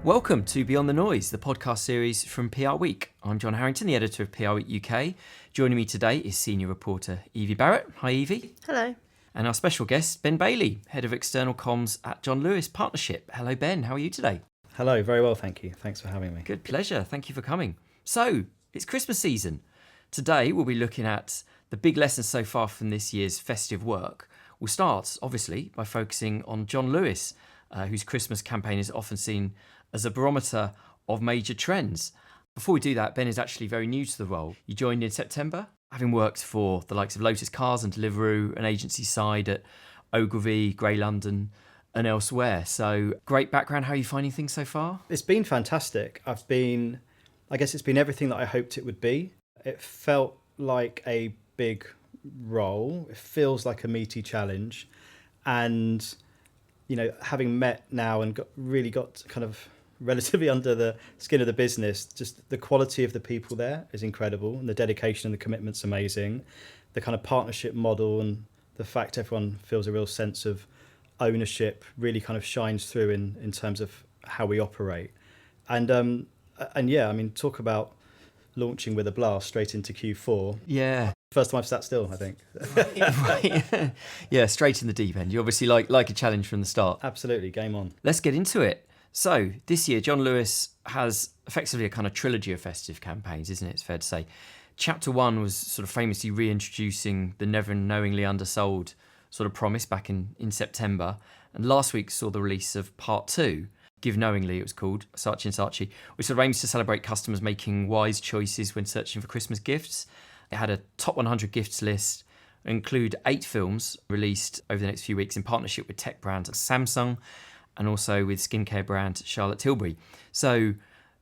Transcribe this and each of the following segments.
Welcome to Beyond the Noise, the podcast series from PRWeek. I'm John Harrington, the editor of PRWeek UK. Joining me today is senior reporter Evie Barrett. Hi, Evie. Hello. And our special guest, Ben Bailey, head of external comms at John Lewis Partnership. Hello, Ben. How are you today? Hello, very well, thank you. Thanks for having me. Good pleasure. Thank you for coming. So, it's Christmas season. Today, we'll be looking at the big lessons so far from this year's festive work. We'll start, obviously, by focusing on John Lewis, whose Christmas campaign is often seen as a barometer of major trends. Before we do that, Ben is actually very new to the role. You joined in September, having worked for the likes of Lotus Cars and Deliveroo, an agency side at Ogilvy, Grey London and elsewhere. So great background. How are you finding things so far? It's been fantastic. I guess it's been everything that I hoped it would be. It felt like a big role. It feels like a meaty challenge. And, you know, having met now and got kind of relatively under the skin of the business, just the quality of the people there is incredible, and the dedication and the commitment's amazing. The kind of partnership model and the fact everyone feels a real sense of ownership really kind of shines through in terms of how we operate. And yeah, I mean, talk about launching with a blast straight into Q4. Yeah. First time I've sat still, I think. Right. Yeah, straight in the deep end. You obviously like a challenge from the start. Absolutely, game on. Let's get into it. So this year, John Lewis has effectively a kind of trilogy of festive campaigns, isn't it? It's fair to say. Chapter 1 was sort of famously reintroducing the never knowingly undersold sort of promise back in September. And last week saw the release of Part 2, Give Knowingly it was called, Saatchi & Saatchi, which sort of aims to celebrate customers making wise choices when searching for Christmas gifts. It had a top 100 gifts list, include 8 films released over the next few weeks in partnership with tech brand Samsung, and also with skincare brand Charlotte Tilbury. So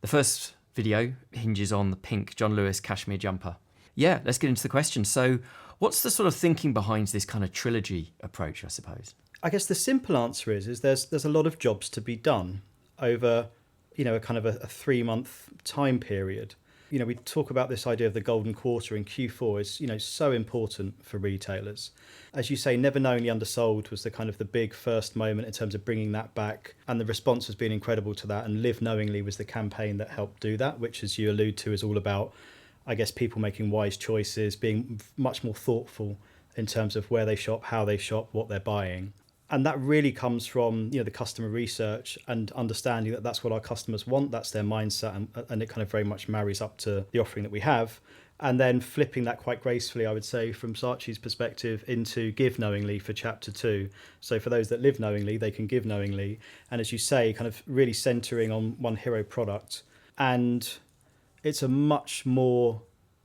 the first video hinges on the pink John Lewis cashmere jumper. Yeah, let's get into the question. So what's the sort of thinking behind this kind of trilogy approach, I suppose? I guess the simple answer is there's a lot of jobs to be done over, you know, a kind of a 3-month time period. You know, we talk about this idea of the golden quarter, and Q4 is, you know, so important for retailers. As you say, never knowingly undersold was the kind of the big first moment in terms of bringing that back, and the response has been incredible to that. And Live Knowingly was the campaign that helped do that, which, as you allude to, is all about, I guess, people making wise choices, being much more thoughtful in terms of where they shop, how they shop, what they're buying. And that really comes from, you know, the customer research and understanding that that's what our customers want, that's their mindset, and it kind of very much marries up to the offering that we have. And then flipping that quite gracefully, I would say, from Saatchi's perspective into Give Knowingly for Chapter 2. So for those that live knowingly, they can give knowingly. And as you say, kind of really centering on one hero product. And it's a much more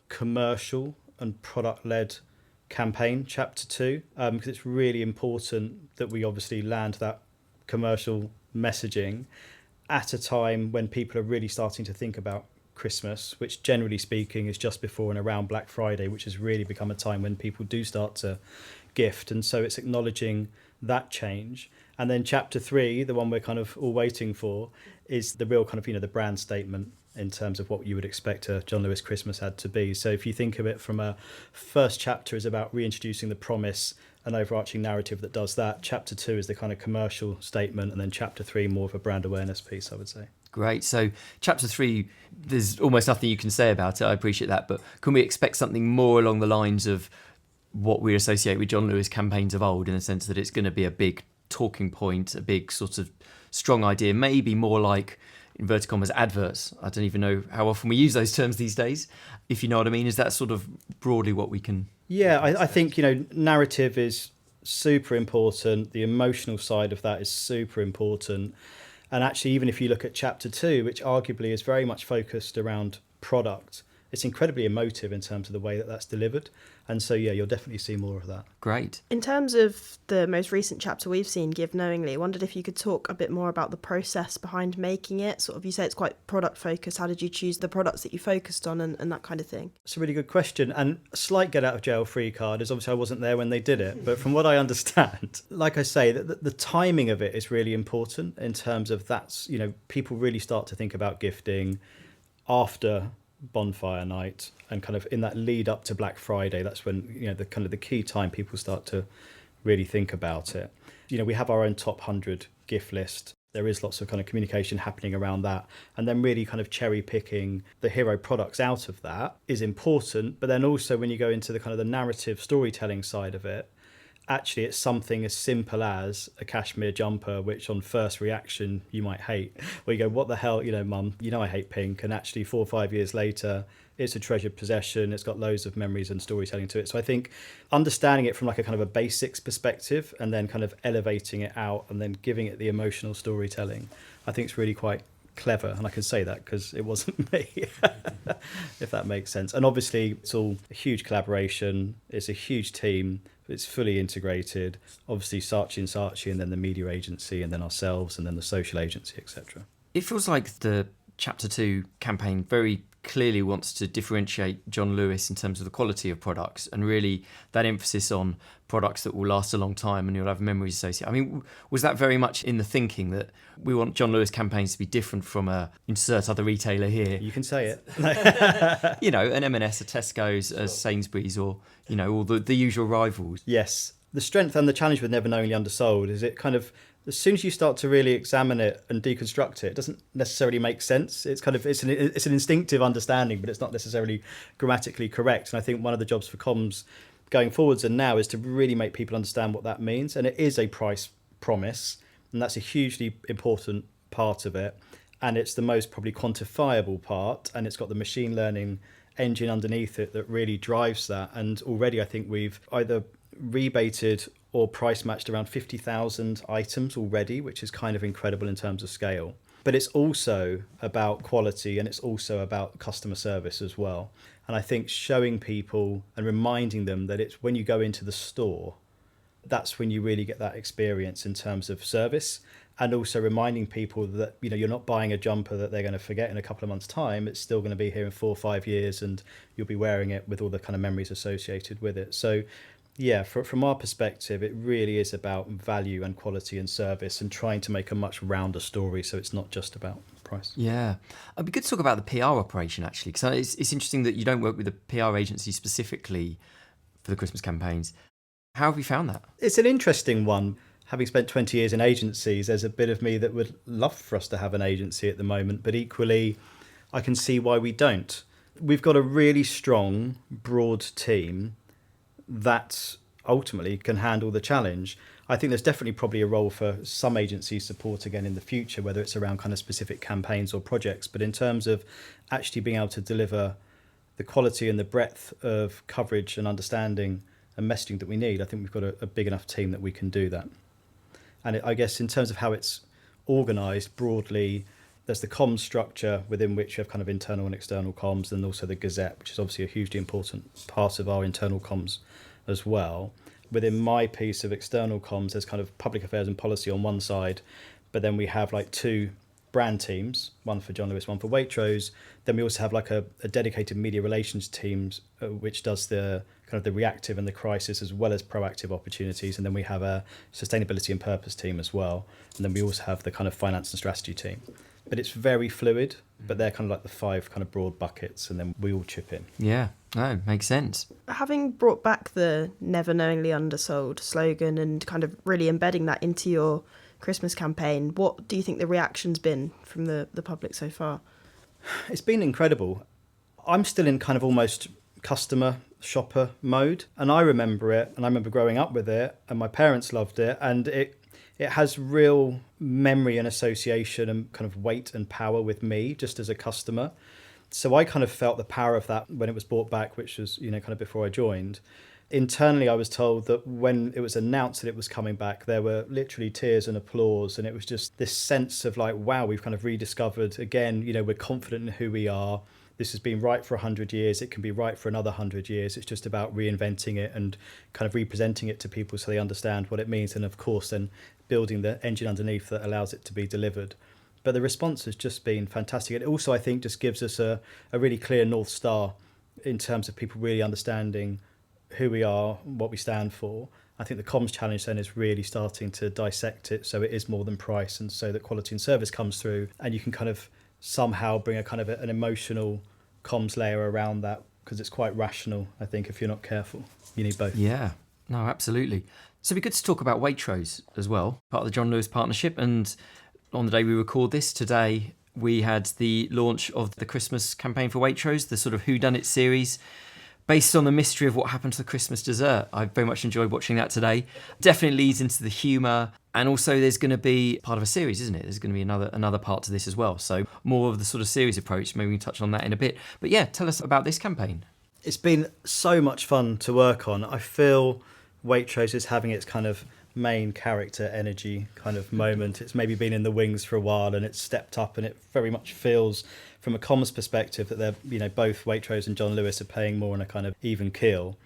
commercial and product-led campaign, Chapter 2, because it's really important that we obviously land that commercial messaging at a time when people are really starting to think about Christmas, which generally speaking is just before and around Black Friday, which has really become a time when people do start to gift. And so it's acknowledging that change. And then Chapter 3, the one we're kind of all waiting for, is the real kind of, you know, the brand statement in terms of what you would expect a John Lewis Christmas ad to be. So if you think of it from a first chapter is about reintroducing the promise, an overarching narrative that does that. Chapter 2 is the kind of commercial statement, and then Chapter 3 more of a brand awareness piece, I would say. Great. So Chapter 3, there's almost nothing you can say about it. I appreciate that. But can we expect something more along the lines of what we associate with John Lewis campaigns of old, in the sense that it's going to be a big talking point, a big sort of strong idea, maybe more like, inverted commas, adverts? I don't even know how often we use those terms these days, if you know what I mean. Is that sort of broadly what we can... Yeah, I think, you know, narrative is super important. The emotional side of that is super important. And actually, even if you look at Chapter 2, which arguably is very much focused around product, it's incredibly emotive in terms of the way that that's delivered. And so, yeah, you'll definitely see more of that. Great. In terms of the most recent chapter we've seen, Give Knowingly, I wondered if you could talk a bit more about the process behind making it. Sort of, you say it's quite product focused. How did you choose the products that you focused on and that kind of thing? It's a really good question. And a slight get out of jail free card is obviously I wasn't there when they did it. But from what I understand, like I say, the timing of it is really important in terms of that's, you know, people really start to think about gifting after bonfire night and kind of in that lead up to Black Friday. That's when, you know, the kind of the key time people start to really think about it. You know, we have our own top 100 gift list. there is lots of kind of communication happening around that. And then really kind of cherry picking the hero products out of that is important. But then also when you go into the kind of the narrative storytelling side of it, actually it's something as simple as a cashmere jumper, which on first reaction you might hate. Where you go, what the hell, mum, I hate pink. And actually 4 or 5 years later, it's a treasured possession. It's got loads of memories and storytelling to it. So I think understanding it from like a kind of a basics perspective and then kind of elevating it out and then giving it the emotional storytelling, I think it's really quite clever. And I can say that because it wasn't me, if that makes sense. And obviously it's all a huge collaboration. It's a huge team. It's fully integrated. Obviously Saatchi and then the media agency and then ourselves and then the social agency, etc. It feels like the Chapter 2 campaign very clearly wants to differentiate John Lewis in terms of the quality of products and really that emphasis on products that will last a long time and you'll have memories associated. I mean, was that very much in the thinking that we want John Lewis campaigns to be different from a insert other retailer here? You can say it. An M&S, a Tesco's, a Sainsbury's or, all the usual rivals. Yes. The strength and the challenge with Never Knowingly Undersold is it kind of, as soon as you start to really examine it and deconstruct it, it doesn't necessarily make sense. It's kind of it's an instinctive understanding, but it's not necessarily grammatically correct. And I think one of the jobs for comms going forwards and now is to really make people understand what that means. And it is a price promise, and that's a hugely important part of it. And it's the most probably quantifiable part, and it's got the machine learning engine underneath it that really drives that. And already I think we've either rebated or price matched around 50,000 items already, which is kind of incredible in terms of scale. But it's also about quality and it's also about customer service as well. And I think showing people and reminding them that it's when you go into the store, that's when you really get that experience in terms of service. And also reminding people that, you're not buying a jumper that they're going to forget in a couple of months' time. It's still going to be here in 4 or 5 years and you'll be wearing it with all the kind of memories associated with it. So yeah, from our perspective, it really is about value and quality and service and trying to make a much rounder story so it's not just about price. Yeah. It'd be good to talk about the PR operation, actually, because it's interesting that you don't work with a PR agency specifically for the Christmas campaigns. How have you found that? It's an interesting one. Having spent 20 years in agencies, there's a bit of me that would love for us to have an agency at the moment, but equally, I can see why we don't. We've got a really strong, broad team that ultimately can handle the challenge. I think there's definitely probably a role for some agency support again in the future, whether it's around kind of specific campaigns or projects. But in terms of actually being able to deliver the quality and the breadth of coverage and understanding and messaging that we need, I think we've got a big enough team that we can do that. And I guess in terms of how it's organised broadly, there's the comms structure within which you have kind of internal and external comms, and also the Gazette, which is obviously a hugely important part of our internal comms as well. Within my piece of external comms, there's kind of public affairs and policy on one side, but then we have like 2 brand teams, one for John Lewis, one for Waitrose. Then we also have like a dedicated media relations teams, which does the kind of the reactive and the crisis as well as proactive opportunities. And then we have a sustainability and purpose team as well. And then we also have the kind of finance and strategy team. But it's very fluid, but they're kind of like the 5 kind of broad buckets, and then we all chip in. Yeah, no, makes sense. Having brought back the Never Knowingly Undersold slogan and kind of really embedding that into your Christmas campaign, what do you think the reaction's been from the public so far? It's been incredible. I'm still in kind of almost customer shopper mode, and I remember it, and I remember growing up with it, and my parents loved it, and it has real memory and association and kind of weight and power with me just as a customer. So I kind of felt the power of that when it was brought back, which was, kind of before I joined. Internally, I was told that when it was announced that it was coming back, there were literally tears and applause. And it was just this sense of like, wow, we've kind of rediscovered again, we're confident in who we are. This has been right for 100 years. It can be right for another 100 years. It's just about reinventing it and kind of representing it to people so they understand what it means. And of course, then building the engine underneath that allows it to be delivered. But the response has just been fantastic. It also, I think, just gives us a really clear North Star in terms of people really understanding who we are, what we stand for. I think the comms challenge then is really starting to dissect it so it is more than price, and so that quality and service comes through, and you can kind of somehow bring a kind of an emotional comms layer around that, because it's quite rational, I think, if you're not careful. You need both. Yeah, no, absolutely. So it'd be good to talk about Waitrose as well, part of the John Lewis partnership. And on the day we record this today, we had the launch of the Christmas campaign for Waitrose, the sort of whodunit series based on the mystery of what happened to the Christmas dessert. I very much enjoyed watching that today. Definitely leads into the humour. And also there's going to be part of a series, isn't it? There's going to be another part to this as well. So more of the sort of series approach. Maybe we can touch on that in a bit. But yeah, tell us about this campaign. It's been so much fun to work on. I feel Waitrose is having its kind of main character energy kind of moment. It's maybe been in the wings for a while and it's stepped up, and it very much feels from a comms perspective that they're, both Waitrose and John Lewis are playing more on a kind of even keel.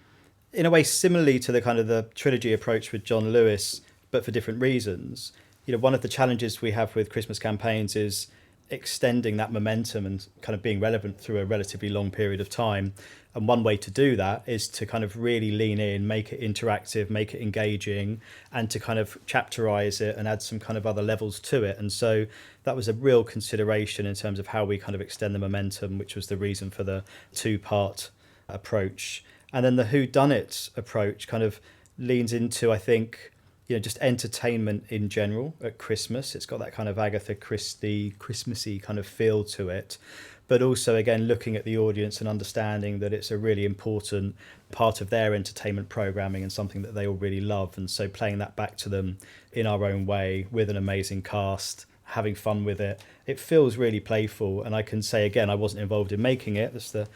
In a way, similarly to the kind of the trilogy approach with John Lewis, but for different reasons. One of the challenges we have with Christmas campaigns is extending that momentum and kind of being relevant through a relatively long period of time. And one way to do that is to kind of really lean in, make it interactive, make it engaging, and to kind of chapterize it and add some kind of other levels to it. And so that was a real consideration in terms of how we kind of extend the momentum, which was the reason for the two-part approach. And then the whodunit approach kind of leans into, I think, just entertainment in general at Christmas. It's got that kind of Agatha Christie, Christmassy kind of feel to it. But also, again, looking at the audience and understanding that it's a really important part of their entertainment programming and something that they all really love. And so playing that back to them in our own way with an amazing cast, having fun with it. It feels really playful. And I can say, again, I wasn't involved in making it. It's the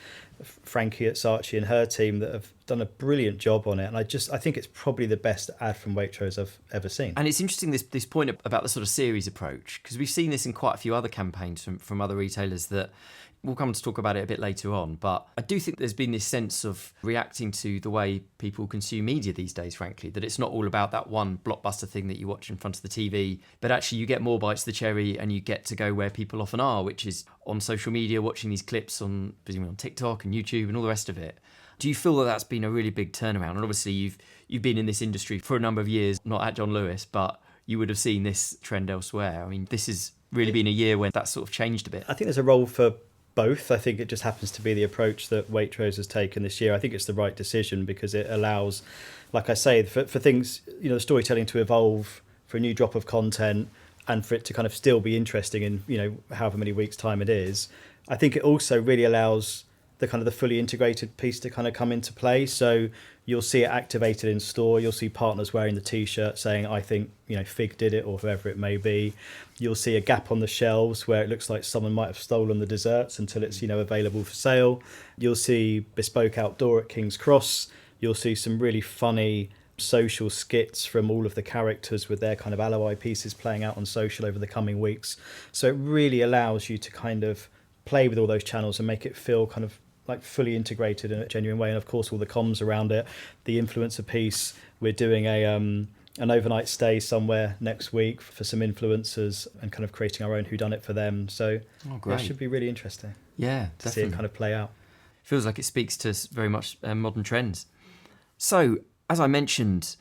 Frankie at Saatchi and her team that have done a brilliant job on it. And I think it's probably the best ad from Waitrose I've ever seen. And it's interesting, this point about the sort of series approach, because we've seen this in quite a few other campaigns from other retailers that we'll come to talk about it a bit later on. But I do think there's been this sense of reacting to the way people consume media these days, frankly, that it's not all about that one blockbuster thing that you watch in front of the TV, but actually you get more bites of the cherry and you get to go where people often are, which is on social media, watching these clips presumably on TikTok and YouTube and all the rest of it. Do you feel that that's been a really big turnaround? And obviously you've been in this industry for a number of years, not at John Lewis, but you would have seen this trend elsewhere. I mean, this has really been a year when that sort of changed a bit. I think there's a role for both. I think it just happens to be the approach that Waitrose has taken this year. I think it's the right decision because it allows, like I say, for things, the storytelling to evolve, for a new drop of content, and for it to kind of still be interesting in, however many weeks' time it is. I think it also really allows the kind of the fully integrated piece to kind of come into play. So you'll see it activated in store. You'll see partners wearing the T-shirt saying, I think, Fig did it, or whoever it may be. You'll see a gap on the shelves where it looks like someone might have stolen the desserts until it's, available for sale. You'll see bespoke outdoor at King's Cross. You'll see some really funny social skits from all of the characters with their kind of alibi pieces playing out on social over the coming weeks. So it really allows you to kind of play with all those channels and make it feel kind of like fully integrated in a genuine way. And of course all the comms around it, the influencer piece. We're doing an overnight stay somewhere next week for some influencers and kind of creating our own whodunit for them. So it should be really interesting. Yeah, to see it kind of play out. Feels like it speaks to very much modern trends. So as I mentioned,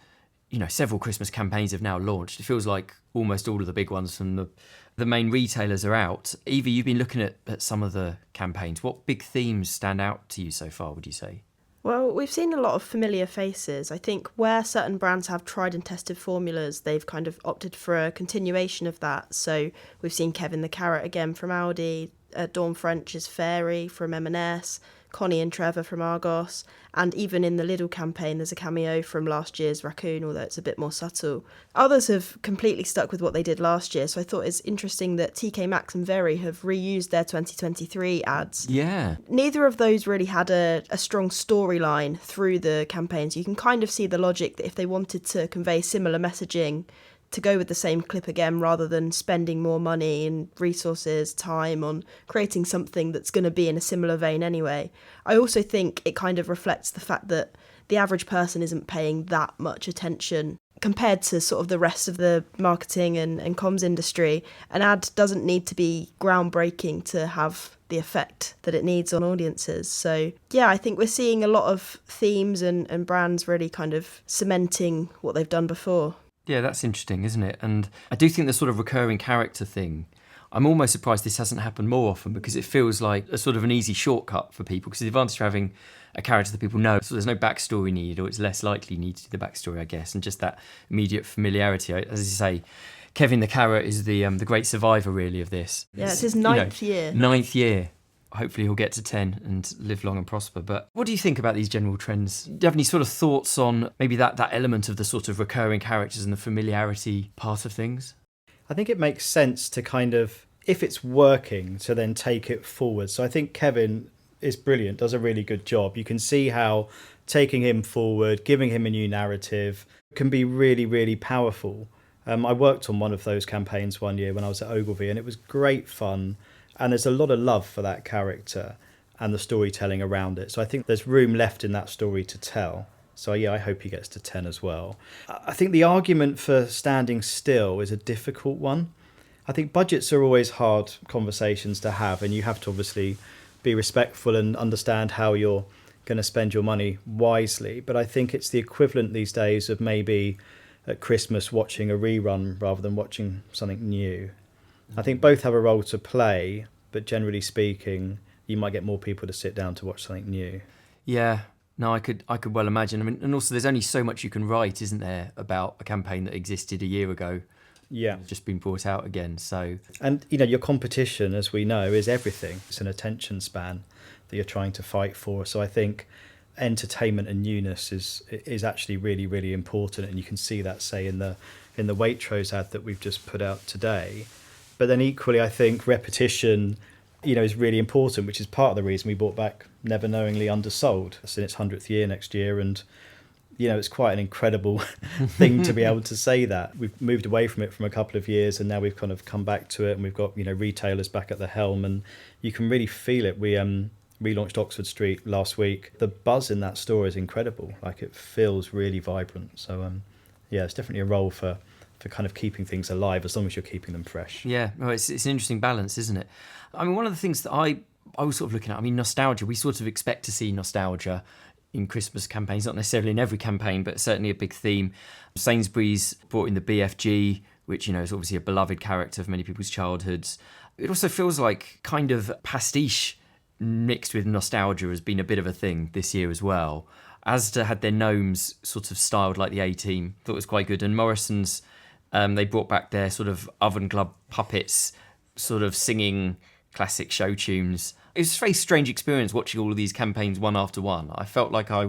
several Christmas campaigns have now launched. It feels like almost all of the big ones from the main retailers are out. Evie, you've been looking at some of the campaigns. What big themes stand out to you so far, would you say? Well, we've seen a lot of familiar faces. I think where certain brands have tried and tested formulas, they've kind of opted for a continuation of that. So we've seen Kevin the Carrot again from Aldi, Dawn French's Fairy from M&S, Connie and Trevor from Argos, and even in the Lidl campaign there's a cameo from last year's Raccoon, although it's a bit more subtle. Others have completely stuck with what they did last year, so I thought it's interesting that TK Maxx and Very have reused their 2023 ads. Yeah. Neither of those really had a strong storyline through the campaigns. You can kind of see the logic that if they wanted to convey similar messaging, to go with the same clip again rather than spending more money and resources, time on creating something that's going to be in a similar vein anyway. I also think it kind of reflects the fact that the average person isn't paying that much attention compared to sort of the rest of the marketing and comms industry. An ad doesn't need to be groundbreaking to have the effect that it needs on audiences. So yeah, I think we're seeing a lot of themes and brands really kind of cementing what they've done before. Yeah, that's interesting, isn't it? And I do think the sort of recurring character thing, I'm almost surprised this hasn't happened more often because it feels like a sort of an easy shortcut for people, because the advantage of having a character that people know, so there's no backstory needed, or it's less likely needed to do the backstory, I guess, and just that immediate familiarity. As you say, Kevin the Carrot is the great survivor, really, of this. Yeah, it's his ninth year. Ninth year. Hopefully he'll get to 10 and live long and prosper. But what do you think about these general trends? Do you have any sort of thoughts on maybe that element of the sort of recurring characters and the familiarity part of things? I think it makes sense to kind of, if it's working, to then take it forward. So I think Kevin is brilliant, does a really good job. You can see how taking him forward, giving him a new narrative can be really, really powerful. I worked on one of those campaigns one year when I was at Ogilvy, and it was great fun. And there's a lot of love for that character and the storytelling around it. So I think there's room left in that story to tell. So yeah, I hope he gets to 10 as well. I think the argument for standing still is a difficult one. I think budgets are always hard conversations to have, and you have to obviously be respectful and understand how you're going to spend your money wisely. But I think it's the equivalent these days of maybe at Christmas watching a rerun rather than watching something new. I think both have a role to play, but generally speaking, you might get more people to sit down to watch something new. Yeah, no, I could well imagine. I mean, and also there's only so much you can write, isn't there, about a campaign that existed a year ago. Yeah. It's just been brought out again, so... And, your competition, as we know, is everything. It's an attention span that you're trying to fight for. So I think entertainment and newness is actually really, really important. And you can see that, say, in the Waitrose ad that we've just put out today. But then equally, I think repetition, is really important, which is part of the reason we brought back Never Knowingly Undersold. It's in its 100th year next year, and it's quite an incredible thing to be able to say that. We've moved away from it from a couple of years, and now we've kind of come back to it, and we've got retailers back at the helm, and you can really feel it. We relaunched Oxford Street last week. The buzz in that store is incredible. Like, it feels really vibrant. So yeah, it's definitely a role for kind of keeping things alive, as long as you're keeping them fresh. Yeah, well, it's an interesting balance, isn't it? I mean, one of the things that I was sort of looking at, I mean, nostalgia, we sort of expect to see nostalgia in Christmas campaigns, not necessarily in every campaign, but certainly a big theme. Sainsbury's brought in the BFG, which, is obviously a beloved character of many people's childhoods. It also feels like kind of pastiche mixed with nostalgia has been a bit of a thing this year as well. Asda had their gnomes sort of styled like the A-Team, thought it was quite good. And Morrisons, they brought back their sort of oven glove puppets, sort of singing classic show tunes. It was a very strange experience watching all of these campaigns one after one. I felt like I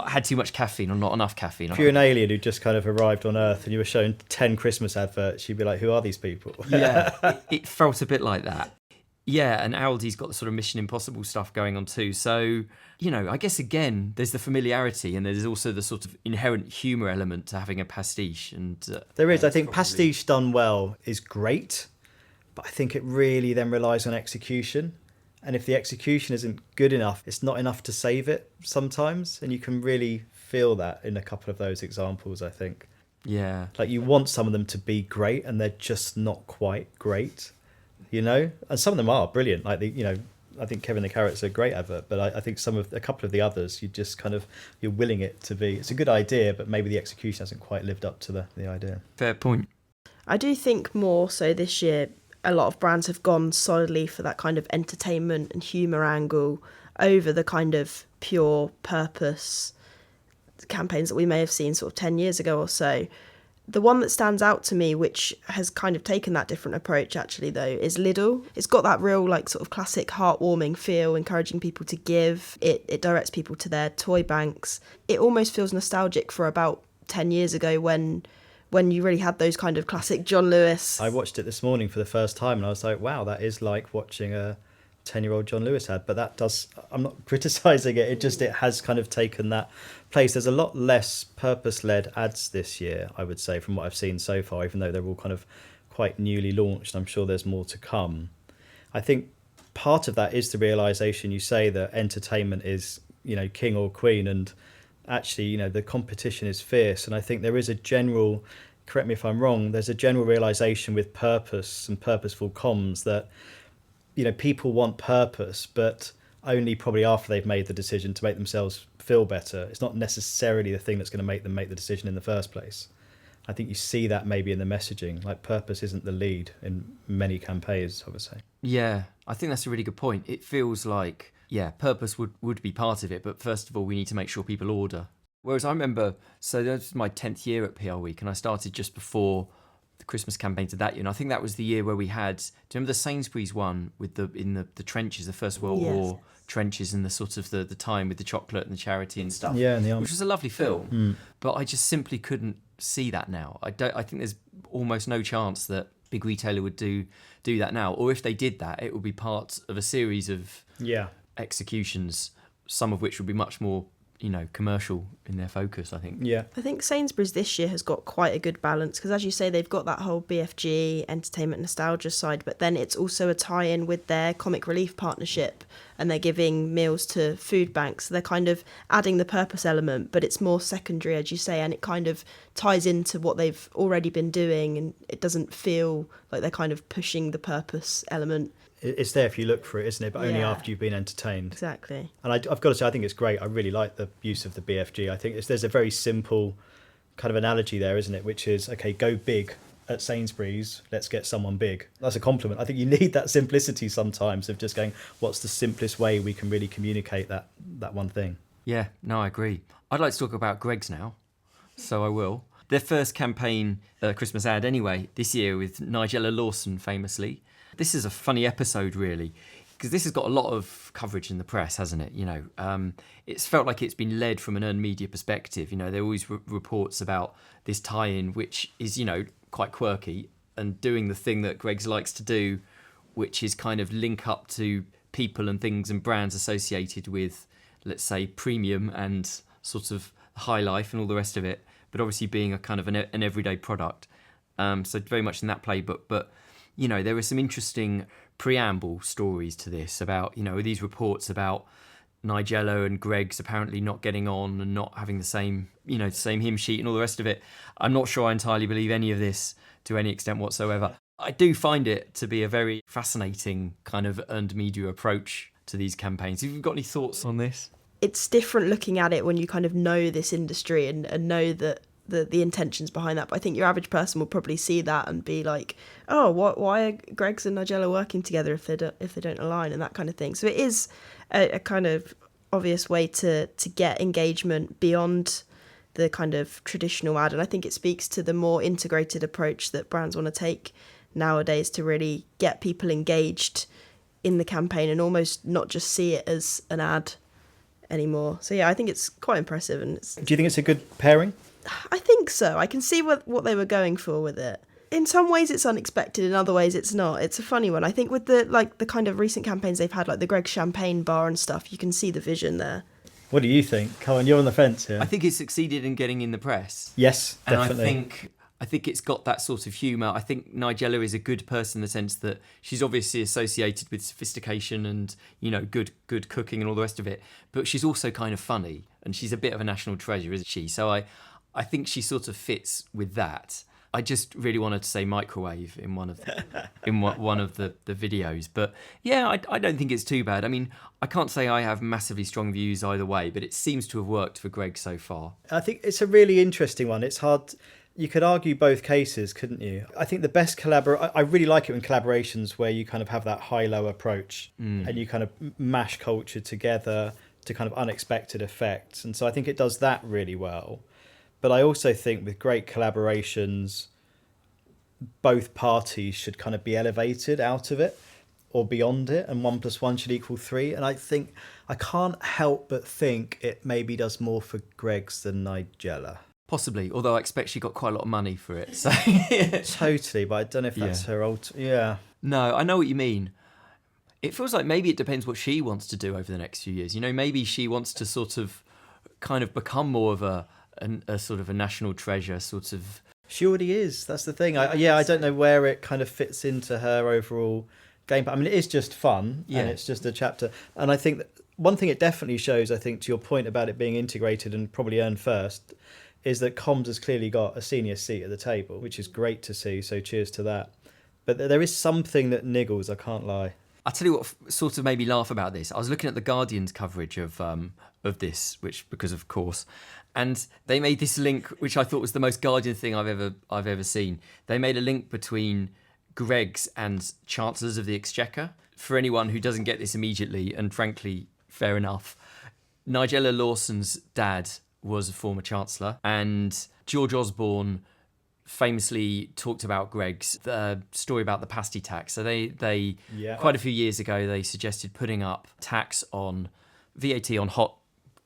had too much caffeine or not enough caffeine. If you're an alien who just kind of arrived on Earth and you were shown 10 Christmas adverts, you'd be like, who are these people? Yeah, it felt a bit like that. Yeah, and Aldi's got the sort of Mission Impossible stuff going on too. So, I guess, again, there's the familiarity and there's also the sort of inherent humour element to having a pastiche. And there is. I think pastiche done well is great, but I think it really then relies on execution. And if the execution isn't good enough, it's not enough to save it sometimes. And you can really feel that in a couple of those examples, I think. Yeah. Like, you want some of them to be great and they're just not quite great. And some of them are brilliant. Like, I think Kevin the Carrot's a great advert, but I think a couple of the others, you just kind of, you're willing it to be. It's a good idea, but maybe the execution hasn't quite lived up to the idea. Fair point. I do think more so this year, a lot of brands have gone solidly for that kind of entertainment and humour angle over the kind of pure purpose campaigns that we may have seen sort of 10 years ago or so. The one that stands out to me, which has kind of taken that different approach actually though, is Lidl. It's got that real like sort of classic heartwarming feel, encouraging people to give. It directs people to their toy banks. It almost feels nostalgic for about 10 years ago when you really had those kind of classic John Lewis. I watched it this morning for the first time and I was like, wow, that is like watching a 10-year-old John Lewis ad. But I'm not criticising it. It has kind of taken that place. There's a lot less purpose-led ads this year, I would say, from what I've seen so far, even though they're all kind of quite newly launched. I'm sure there's more to come. I think part of that is the realisation, you say, that entertainment is, king or queen, and actually, the competition is fierce. And I think there is a general, correct me if I'm wrong, there's a general realisation with purpose and purposeful comms that, people want purpose, but only probably after they've made the decision to make themselves feel better. It's not necessarily the thing that's going to make them make the decision in the first place. I think you see that maybe in the messaging. Like, purpose isn't the lead in many campaigns, I would say. Yeah, I think that's a really good point. It feels like, purpose would be part of it, but first of all, we need to make sure people order. Whereas I remember, so that was my 10th year at PRWeek, and I started just before the Christmas campaigns of that year. And I think that was the year where we had, do you remember the Sainsbury's one with the trenches, the First World War trenches, and the sort of the time with the chocolate and the charity and stuff. Yeah, and which was a lovely film. But I just simply couldn't see that now. I think there's almost no chance that big retailer would do that now. Or if they did that, it would be part of a series of executions, some of which would be much more, commercial in their focus, I think. Yeah. I think Sainsbury's this year has got quite a good balance because, as you say, they've got that whole BFG entertainment nostalgia side, but then it's also a tie-in with their Comic Relief partnership, and they're giving meals to food banks. So they're kind of adding the purpose element, but it's more secondary, as you say, and it kind of ties into what they've already been doing, and it doesn't feel like they're kind of pushing the purpose element. It's there if you look for it, isn't it? But only after you've been entertained. Exactly. And I've got to say, I think it's great. I really like the use of the BFG. I think there's a very simple kind of analogy there, isn't it? Which is, okay, go big at Sainsbury's, let's get someone big. That's a compliment. I think you need that simplicity sometimes of just going, what's the simplest way we can really communicate that one thing? Yeah, no, I agree. I'd like to talk about Greggs now, so I will. Their first campaign, Christmas ad anyway, this year with Nigella Lawson famously. This is a funny episode, really, because this has got a lot of coverage in the press, hasn't it? It's felt like it's been led from an earned media perspective. There are always reports about this tie-in, which is, quite quirky, and doing the thing that Greggs likes to do, which is kind of link up to people and things and brands associated with, let's say, premium and sort of high life and all the rest of it, but obviously being a kind of an everyday product. So very much in that playbook, but there were some interesting preamble stories to this about, these reports about Nigella and Greggs apparently not getting on and not having the same hymn sheet and all the rest of it. I'm not sure I entirely believe any of this to any extent whatsoever. I do find it to be a very fascinating kind of earned media approach to these campaigns. Have you got any thoughts on this? It's different looking at it when you kind of know this industry and know that the intentions behind that. But I think your average person will probably see that and be like, oh, why are Greggs and Nigella working together if they don't align, and that kind of thing. So it is a kind of obvious way to get engagement beyond the kind of traditional ad, and I think it speaks to the more integrated approach that brands want to take nowadays to really get people engaged in the campaign and almost not just see it as an ad anymore. So yeah, I think it's quite impressive. And do you think it's a good pairing? I think so. I can see what they were going for with it. In some ways it's unexpected, in other ways it's not. It's a funny one. I think with the kind of recent campaigns they've had, like the Greggs champagne bar and stuff, you can see the vision there. What do you think? Come on, you're on the fence here. I think it's succeeded in getting in the press. Yes, definitely. And I think it's got that sort of humour. I think Nigella is a good person in the sense that she's obviously associated with sophistication and, good cooking and all the rest of it. But she's also kind of funny, and she's a bit of a national treasure, isn't she? So I think she sort of fits with that. I just really wanted to say microwave in one of the videos, but yeah, I don't think it's too bad. I mean, I can't say I have massively strong views either way, but it seems to have worked for Greg so far. I think it's a really interesting one. It's hard. You could argue both cases, couldn't you? I think the best I really like it in collaborations where you kind of have that high-low approach and you kind of mash culture together to kind of unexpected effects, and so I think it does that really well. But I also think with great collaborations, both parties should kind of be elevated out of it or beyond it, and 1 + 1 should equal 3. And I think I can't help but think it maybe does more for Greggs than Nigella. Possibly, although I expect she got quite a lot of money for it. So Totally, but I don't know if that's her old. Yeah. No, I know what you mean. It feels like maybe it depends what she wants to do over the next few years. Maybe she wants to sort of kind of become more of a sort of a national treasure sort of. She already is. That's the thing. I don't know where it kind of fits into her overall game. I mean, it is just fun, and it's just a chapter. And I think that one thing it definitely shows, I think, to your point about it being integrated and probably earned first, is that comms has clearly got a senior seat at the table, which is great to see. So cheers to that. But there is something that niggles, I can't lie. I'll tell you what sort of made me laugh about this. I was looking at the Guardian's coverage of this, which because of course, and they made this link, which I thought was the most Guardian thing I've ever seen. They made a link between Greggs and Chancellors of the Exchequer. For anyone who doesn't get this immediately, and frankly, fair enough, Nigella Lawson's dad was a former Chancellor, and George Osborne famously talked about Greggs, the story about the pasty tax. So they Yeah. quite a few years ago, they suggested putting up tax on VAT on hot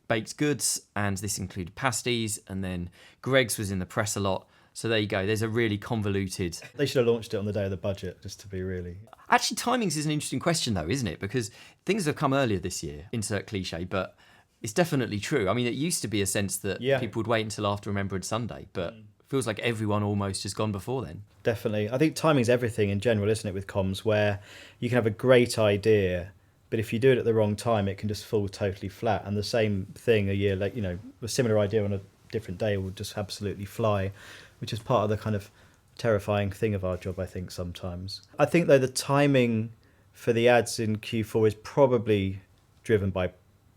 baked goods, and this included pasties, and then Greggs was in the press a lot. So there you go. There's a really convoluted... They should have launched it on the day of the budget, just to be really... Actually, timings is an interesting question, though, isn't it? Because things have come earlier this year, insert cliche, but it's definitely true. I mean, it used to be a sense that people would wait until after Remembrance Sunday, but it feels like everyone almost has gone before then. Definitely. I think timing's everything in general, isn't it, with comms, where you can have a great idea, but if you do it at the wrong time, it can just fall totally flat. And the same thing a year later, you know, a similar idea on a different day will just absolutely fly, which is part of the kind of terrifying thing of our job, I think, sometimes. I think, though, the timing for the ads in Q4 is probably driven by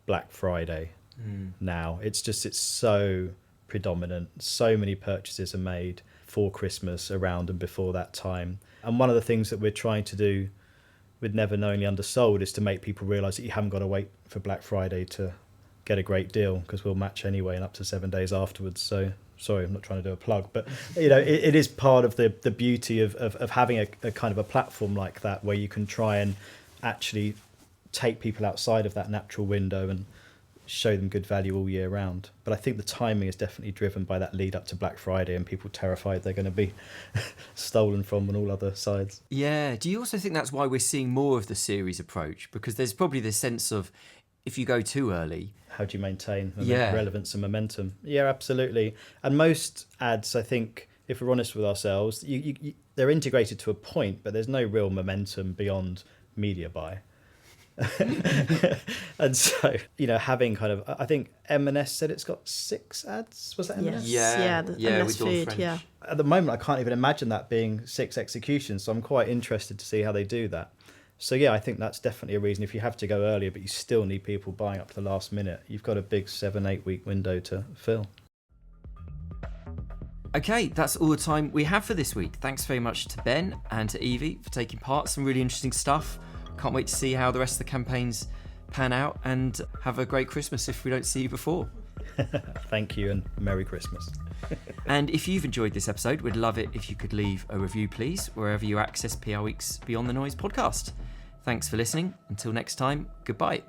Black Friday now. It's so predominant. So many purchases are made for Christmas, around and before that time. And one of the things that we're trying to do with Never Knowingly Undersold is to make people realise that you haven't got to wait for Black Friday to get a great deal, because we'll match anyway and up to 7 days afterwards. So sorry, I'm not trying to do a plug, but you know, it is part of the beauty of having a kind of a platform like that, where you can try and actually take people outside of that natural window and show them good value all year round. But I think the timing is definitely driven by that lead up to Black Friday and people terrified they're going to be stolen from on all other sides. Yeah. Do you also think that's why we're seeing more of the series approach? Because there's probably this sense of, if you go too early, how do you maintain relevance and momentum? Yeah, absolutely. And most ads, I think, if we're honest with ourselves, they're integrated to a point, but there's no real momentum beyond media buy. And so, you know, having kind of, I think M&S said it's got 6 ads. Was that M&S? Yeah, with Dawn food, French. yeah. At the moment, I can't even imagine that being 6 executions. So I'm quite interested to see how they do that. So yeah, I think that's definitely a reason. If you have to go earlier, but you still need people buying up to the last minute, you've got a big 7-8 week window to fill. Okay, that's all the time we have for this week. Thanks very much to Ben and to Evie for taking part. Some really interesting stuff. Can't wait to see how the rest of the campaigns pan out, and have a great Christmas if we don't see you before. Thank you, and Merry Christmas. And if you've enjoyed this episode, we'd love it if you could leave a review, please, wherever you access PR Week's Beyond the Noise podcast. Thanks for listening. Until next time, goodbye.